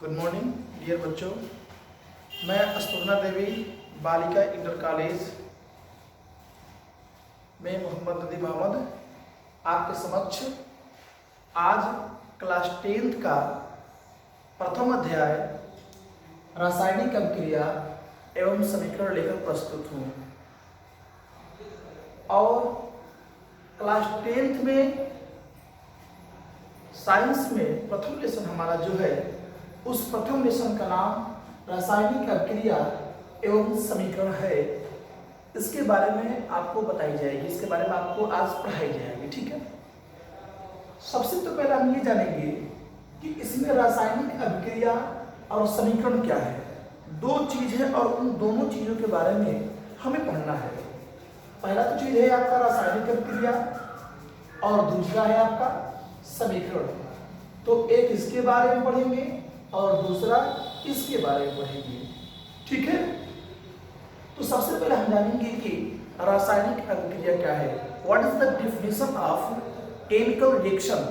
Good morning dear बच्चों। मैं अस्तुर्ना देवी बालिका इंटर कॉलेज में मोहम्मद नदीम मोहम्मद आपके समक्ष आज क्लास 10th का प्रथम अध्याय रासायनिक अभिक्रिया एवं समीकरण लेकर प्रस्तुत हूँ। और क्लास 10th में साइंस में प्रथम लेसन हमारा जो है उस प्रथम लेसन का नाम रासायनिक अभिक्रिया एवं समीकरण है। इसके बारे में आपको बताई जाएगी, इसके बारे में आपको आज पढ़ाई जाएगी। ठीक है, सबसे तो पहले हम ये जानेंगे कि इसमें रासायनिक अभिक्रिया और समीकरण क्या है। दो चीज है और उन दोनों चीजों के बारे में हमें पढ़ना है। पहला तो चीज है आपका रासायनिक अभिक्रिया और दूसरा है आपका समीकरण। तो एक इसके बारे में पढ़ेंगे और दूसरा इसके बारे में पढ़ेंगे। ठीक है, तो सबसे पहले हम जानेंगे कि रासायनिक अभिक्रिया क्या है। What is the definition of chemical reaction.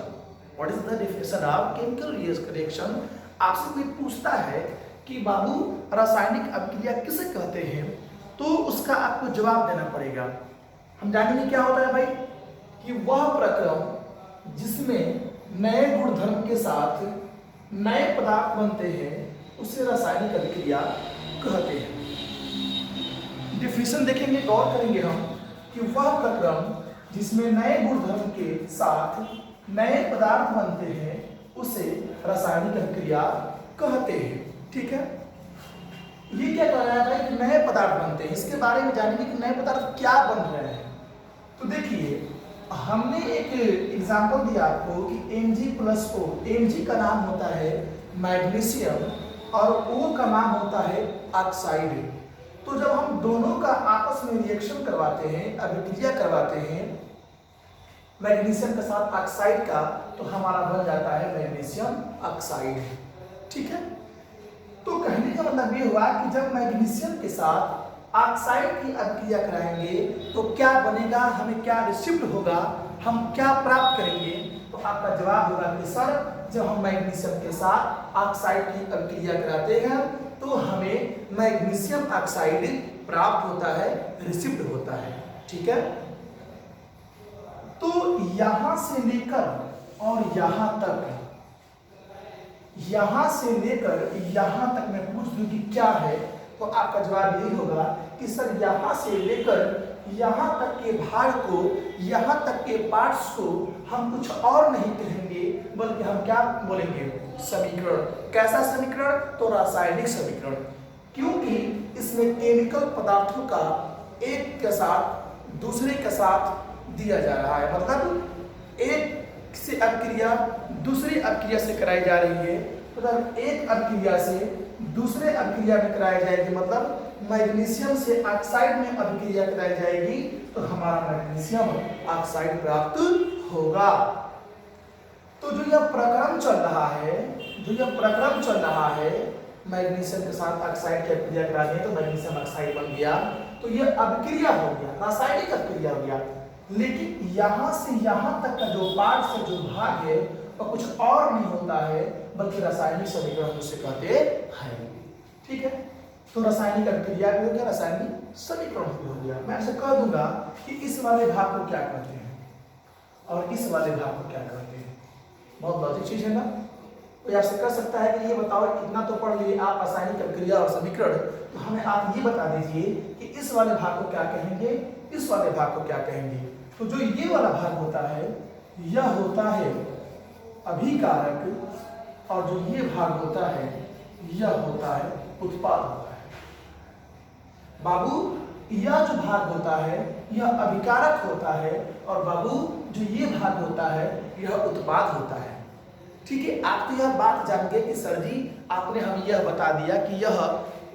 What is the definition of chemical reaction. आपसे कोई पूछता है कि बाबू रासायनिक अभिक्रिया किसे कहते हैं, तो उसका आपको जवाब देना पड़ेगा। हम जानेंगे क्या होता है भाई, कि वह प्रक्रम जिसमें नए गुणधर्म के साथ नए पदार्थ बनते हैं उसे रासायनिक अभिक्रिया कहते हैं। डिफिनेशन देखेंगे, गौर करेंगे हम कि वह प्रक्रम जिसमें नए गुणधर्म के साथ नए पदार्थ बनते हैं उसे रासायनिक अभिक्रिया कहते हैं। ठीक है, ये क्या कह रहा है भाई कि नए पदार्थ बनते हैं। इसके बारे में जानेंगे कि नए पदार्थ क्या बन रहे हैं। तो देखिए, हमने एक एग्जांपल दिया आपको कि Mg+O। Mg का नाम होता है मैग्नीशियम और O का नाम होता है ऑक्साइड। तो जब हम दोनों का आपस में रिएक्शन करवाते हैं, अभिक्रिया करवाते हैं मैग्नीशियम के साथ ऑक्साइड का, तो हमारा बन जाता है मैग्नीशियम ऑक्साइड। ठीक है, तो कहने का मतलब ये हुआ कि जब मैग्नीशियम के साथ ऑक्साइड की अभिक्रिया कराएंगे तो क्या बनेगा, हमें क्या रिसिप्ट होगा, हम क्या प्राप्त करेंगे। तो आपका जवाब होगा कि सर जब हम मैग्नीशियम के साथ ऑक्साइड की अभिक्रिया कराते हैं तो हमें मैग्नीशियम ऑक्साइड प्राप्त होता है, रिसिप्ट होता है। ठीक है, तो यहां से लेकर और यहां तक, यहां से लेकर यहां तक मैं पूछ दूं कि क्या है, तो आपका जवाब यही होगा कि सर यहां से लेकर यहां तक के भाग को, यहां तक के पार्ट्स को हम कुछ और नहीं कहेंगे बल्कि हम क्या बोलेंगे, समीकरण। कैसा समीकरण, तो रासायनिक समीकरण। क्योंकि इसमें केमिकल पदार्थों का एक के साथ दूसरे के साथ दिया जा रहा है। मतलब एक से अभिक्रिया दूसरी अभिक्रिया से कराई जा रही है, मतलब एक अभिक्रिया से दूसरे अभिक्रिया में कराई जाएगी। मतलब मैग्नीशियम से ऑक्साइड में अभिक्रिया कराई जाएगी तो हमारा मैग्नीशियम ऑक्साइड प्राप्त होगा। तो जो यह प्रक्रम चल रहा है, मैग्नीशियम के साथ ऑक्साइड की अभिक्रिया करा दी तो मैग्नीशियम ऑक्साइड बन गया, तो यह अभिक्रिया हो गया, रासायनिक अभिक्रिया हो गया। लेकिन यहां से यहां तक का जो पार्ट से जो भाग है वह कुछ और नहीं होता है बल्कि रासायनिक समीकरण उसे कहते हैं। ठीक है, तो रासायनिक अभिक्रिया भी हो गया, रासायनिक समीकरण भी हो गया। मैं आपसे कह दूंगा कि इस वाले भाग को क्या कहते हैं और इस वाले भाग को क्या कहते हैं। बहुत लॉजिक चीज है ना। कोई आपसे कह सकता है कि ये बताओ, इतना तो पढ़ लिए आप रासायनिक अभिक्रिया और समीकरण, तो हमें आप ये बता दीजिए कि इस वाले भाग को क्या कहेंगे, इस वाले भाग को क्या कहेंगे। तो जो ये वाला भाग होता है यह होता है अभिकारक और जो ये भाग होता है यह होता है उत्पाद होता है। बाबू यह जो भाग होता है यह अभिकारक होता है और बाबू जो ये भाग होता है यह उत्पाद होता है। ठीक है, आप तो यह बात जान गए कि सर जी आपने हमें यह बता दिया कि यह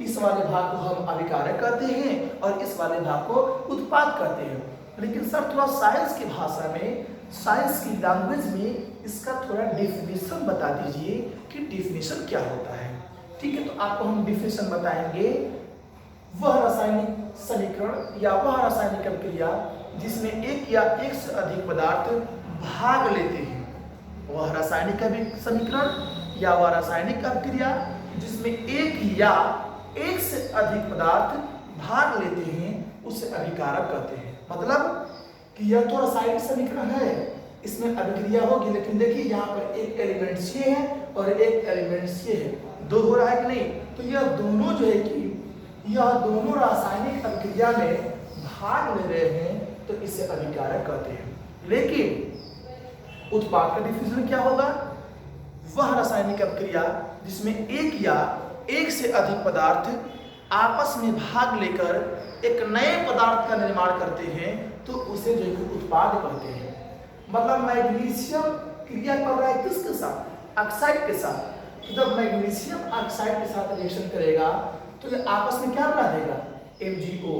इस वाले भाग को हम अभिकारक कहते हैं और इस वाले भाग को उत्पाद कहते हैं। लेकिन सर थोड़ा साइंस की भाषा में, साइंस की लैंग्वेज में इसका थोड़ा डेफिनेशन बता दीजिए कि डेफिनेशन क्या होता है। ठीक है, तो आपको हम डेफिनेशन बताएंगे। वह रासायनिक समीकरण या वह रासायनिक अभिक्रिया जिसमें एक या एक से अधिक पदार्थ भाग लेते हैं, वह रासायनिक समीकरण या वह रासायनिक अभिक्रिया जिसमें एक या एक से अधिक पदार्थ भाग लेते हैं उसे अभिकारक कहते हैं। मतलब कि यह तो रासायनिक समीकरण है, इसमें अभिक्रिया होगी, लेकिन देखिए यहाँ पर एक एलिमेंट्स ये है और एक एलिमेंट्स ये है, दो हो रहा है कि नहीं, तो यह दोनों जो है कि यह दोनों रासायनिक अभिक्रिया में भाग ले रहे हैं तो इसे अभिकारक कहते हैं। लेकिन उत्पाद का डिफ्यूजन क्या होगा? वह रासायनिक अभिक्रिया जिसमें एक या एक से अधिक पदार्थ आपस में भाग लेकर एक नए पदार्थ का निर्माण करते हैं तो उसे जो है उत्पाद कहते हैं। मतलब मैग्नीशियम क्रिया कर रहा है किसके साथ? ऑक्साइड के साथ। तो जब मैग्नीशियम ऑक्साइड के साथ रिएक्शन करेगा तो ये आपस में क्या बना देगा? MgO।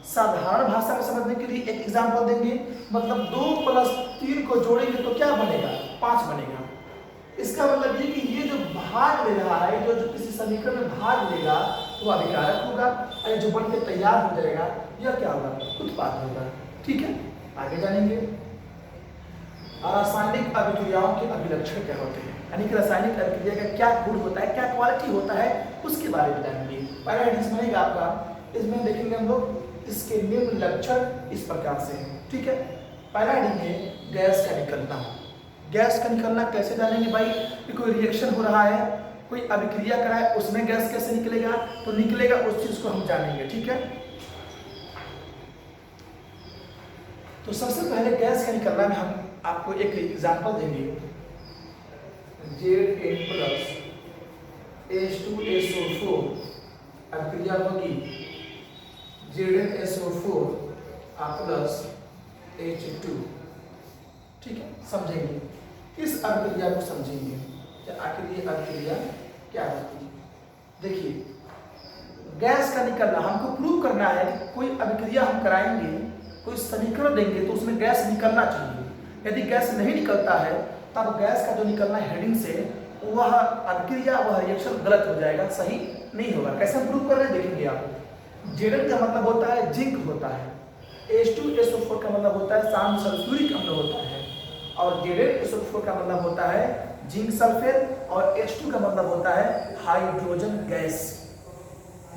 साधारण भाषा में समझने के लिए एक एग्जांपल देंगे, मतलब 2 + 3 को जोड़ेंगे तो क्या बनेगा? 5 बनेगा। इसका मतलब ये कि ये जो भाग ले रहा है, जो किसी समीकरण में भाग लेगा वो अभिकारक होगा, और जो बन के तैयार हो जाएगा यह क्या होगा? उत्पाद होगा। ठीक है, आगे जानेंगे रासायनिक अभिक्रियाओं के अभिलक्षण क्या होते हैं, यानी कि रासायनिक अभिक्रिया का क्या गुण होता है, क्या क्वालिटी होता है, उसके बारे में जानेंगे। पहला हेडिंग बनेगा आपका, इसमें देखेंगे हम लोग इसके निम्न लक्षण इस प्रकार से हैं। ठीक है, पहला हेडिंग है गैस का निकलना। गैस का निकलना कैसे जानेंगे भाई? कि कोई रिएक्शन हो रहा है, कोई अभिक्रिया करा है, उसमें गैस कैसे निकलेगा? तो निकलेगा उस चीज को हम जानेंगे। ठीक है, तो सबसे पहले गैस का निकलना में हम आपको एक एग्जांपल देंगे। Zn + H2SO4 अभिक्रिया होगी ZnSO4 + H2। ठीक है, समझेंगे इस अभिक्रिया को, समझेंगे कि आखिर ये अभिक्रिया क्या होती है। देखिए, गैस का निकलना हमको प्रूव करना है कि कोई अभिक्रिया हम कराएंगे, कोई समीकरण देंगे तो उसमें गैस निकलना चाहिए। यदि गैस नहीं निकलता है तब गैस का जो निकलना हेडिंग से वह अभिक्रिया, वह रिएक्शन गलत हो जाएगा, सही नहीं होगा। कैसे प्रूव कर रहे हैं देखेंगे आप। Zn का मतलब होता है जिंक होता है, H2SO4 का मतलब होता है शांत सल्फ्यूरिक अम्ल होता है, और ZnSO4 का मतलब होता है जिंक सल्फेट, और H2 का मतलब होता है हाइड्रोजन गैस।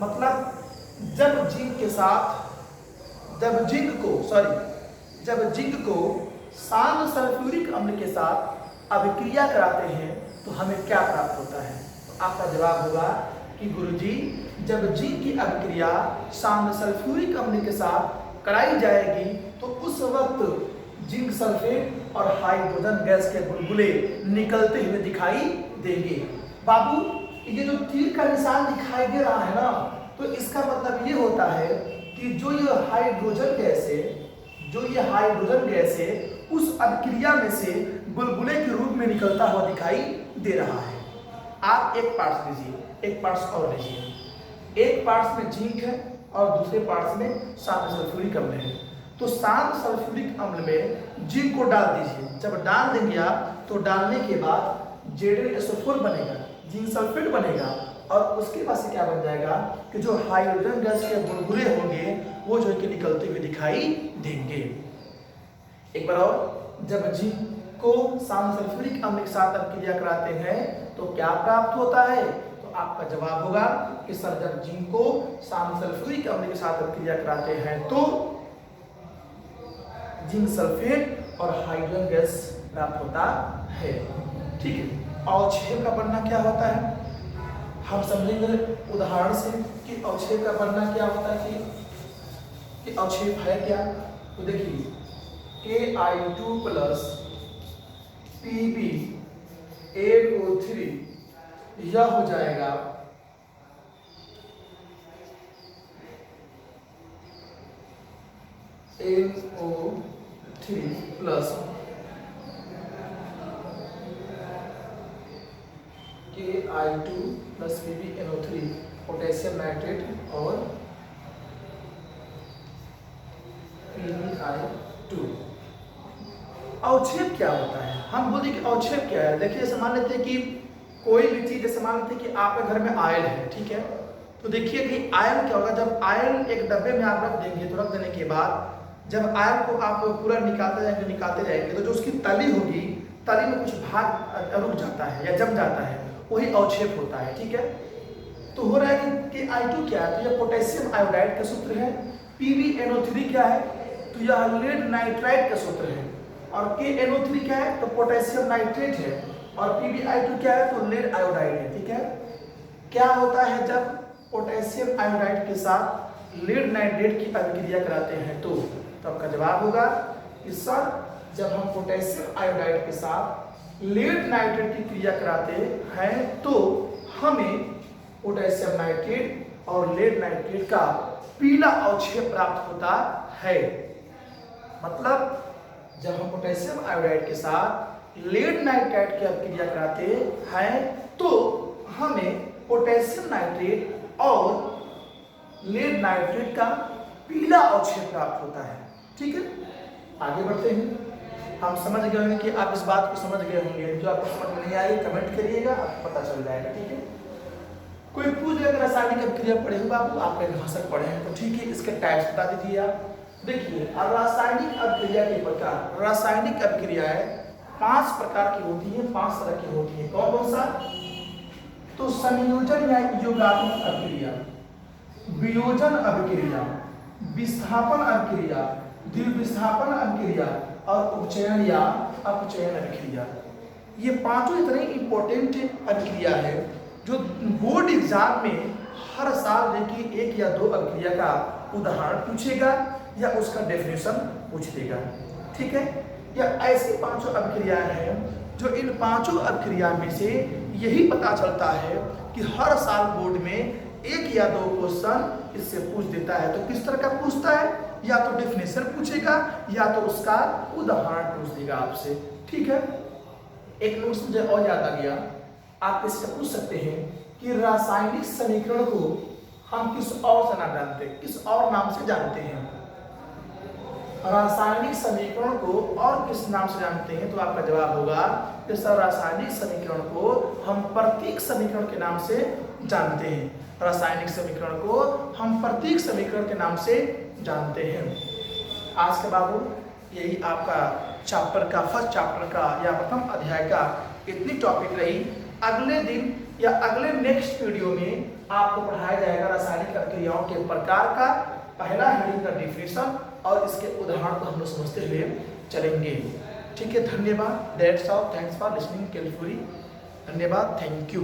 मतलब जब जिंक को शांत सल्फ्यूरिक अम्ल के साथ अभिक्रिया कराते हैं तो हमें क्या प्राप्त होता है? तो आपका जवाब होगा कि गुरुजी, जब जिंक की अभिक्रिया शांत सल्फ्यूरिक अम्ल के साथ कराई जाएगी तो उस वक्त जिंक सल्फेट और हाइड्रोजन गैस के बुलबुले निकलते हुए दिखाई देंगे। बाबू, ये जो तीर का निशान दिखाई दे रहा है ना, तो इसका मतलब ये होता है कि जो ये हाइड्रोजन गैस है उस अभिक्रिया में से बुलबुले के रूप में निकलता हुआ दिखाई दे रहा है। आप एक पार्ट्स लीजिए, एक पार्ट्स और लीजिए। एक पार्ट्स में जिंक है और दूसरे पार्ट्स में शांत सल्फ्यूरिक अम्ल है। तो शांत सल्फ्यूरिक अम्ल में जिंक को डाल दीजिए। जब डाल देंगे आप तो डालने के बाद ZnSO4 बनेगा, जिंक सल्फेट बनेगा, और उसके बाद से क्या बन जाएगा कि जो हाइड्रोजन गैस के बुलबुले होंगे वो जो है कि निकलते हुए दिखाई देंगे। एक बार और, जब जिंक को शांत सल्फ्यूरिक अम्ल के साथ अभिक्रिया कराते हैं तो क्या प्राप्त होता है? तो आपका जवाब होगा कि सर, जब जिंक को शांत सल्फ्यूरिक अम्ल के साथ अभिक्रिया कराते हैं तो जिंक सल्फेट और हाइड्रोजन गैस प्राप्त होता है। ठीक है, अवक्षेप का बनना क्या होता है हम समझेंगे उदाहरण से कि अवक्षेप का बनना क्या होता है कि अवक्षेप है क्या। तो देखिए, Ki2 + PbNO3 यह हो जाएगा NO3 + Ki2 + PbNO3 potassium nitrate और PbI2। अवक्षेप क्या होता है? हम बोलते कि अवक्षेप क्या है। देखिए, जैसे मान लेते हैं कि कोई भी चीज, जैसे मान लेते हैं कि आपके घर में आयल है, ठीक है, तो देखिए कि आयल क्या होगा। जब आयल एक डब्बे में आप रख देंगे तो रख देने के बाद जब आयल को आप पूरा निकालते जाएंगे तो जो उसकी तली होगी तली में कुछ भाग रुक जाता है या जम जाता है, वही अवक्षेप होता है। ठीक है, तो हो रहा है कि I2 क्या है, तो यह पोटेशियम आयोडाइड का सूत्र है। PbNO3 क्या है, तो यह लेड नाइट्राइड का सूत्र है। और KNO3 क्या है, तो पोटेशियम नाइट्रेट है। और PbI2 क्या है, तो लेड आयोडाइड है। ठीक है, क्या होता है जब पोटेशियम आयोडाइड के साथ लेड नाइट्रेट की अभिक्रिया कराते हैं, तो आपका जवाब होगा कि सर जब हम पोटेशियम आयोडाइड के साथ लेड नाइट्रेट की क्रिया कराते हैं तो हमें पोटेशियम नाइट्रेट और लेड नाइट्रेट का पीला अवक्षेप प्राप्त होता है। मतलब जब हम पोटेशियम आयोडाइड के साथ लेड नाइट्राइड की अभिक्रिया कराते हैं तो हमें पोटेशियम नाइट्रेट और लेड नाइट्रेट का पीला अवक्षेप प्राप्त होता है। ठीक है, आगे बढ़ते हैं। हम समझ गए होंगे कि आप इस बात को समझ गए होंगे। जो आपको समझ में नहीं आई कमेंट करिएगा, आपको पता चल जाएगा। ठीक है, कोई पूछ लेगा रासायनिक अभिक्रिया पढ़े हो बाबू, आप भाषक पढ़े हैं तो ठीक है, इसके टाइप्स बता दीजिए आप। देखिए रासायनिक अभिक्रिया के प्रकार, रासायनिक अभिक्रियाएं 5 प्रकार की होती हैं, 5 तरह की होती हैं। कौन कौन सा, तो संयोजन या योगात्मक अभिक्रिया, वियोजन अभिक्रिया, विस्थापन अभिक्रिया, द्विविस्थापन अभिक्रिया और उपचयन या अपचयन अभिक्रिया। ये पांचों इतने इंपॉर्टेंट अभिक्रिया है जो बोर्ड एग्जाम में हर साल देखिए 1 या 2 अभिक्रिया का उदाहरण पूछेगा या उसका डेफिनेशन पूछ देगा। ठीक है, या ऐसी 5 अभिक्रियाएं हैं जो इन 5 अभिक्रिया में से यही पता चलता है कि हर साल बोर्ड में 1 या 2 क्वेश्चन इससे पूछ देता है। तो किस तरह का पूछता है, या तो डेफिनेशन पूछेगा या तो उसका उदाहरण पूछ देगा आपसे। ठीक है, एक नोट्स मुझे और याद आ गया, आप इससे पूछ सकते हैं कि रासायनिक समीकरण को हम किस और से नाम जानते हैं, किस और नाम से जानते हैं। रासायनिक समीकरण को और किस नाम से जानते हैं, तो आपका जवाब होगा कि सर रासायनिक समीकरण को हम प्रतीक समीकरण के नाम से जानते हैं। रासायनिक समीकरण को हम प्रतीक समीकरण के नाम से जानते हैं। आज का बाबू यही आपका चैप्टर का फर्स्ट चैप्टर का या प्रथम अध्याय का इतनी टॉपिक रही। अगले दिन या अगले नेक्स्ट वीडियो में आपको पढ़ाया जाएगा रासायनिक अभिक्रियाओं के प्रकार का पहला हेडिंग का डिफिनेशन और इसके उदाहरण को हम लोग समझते हुए चलेंगे। ठीक है, धन्यवाद। That's all, thanks for listening carefully. धन्यवाद, थैंक यू।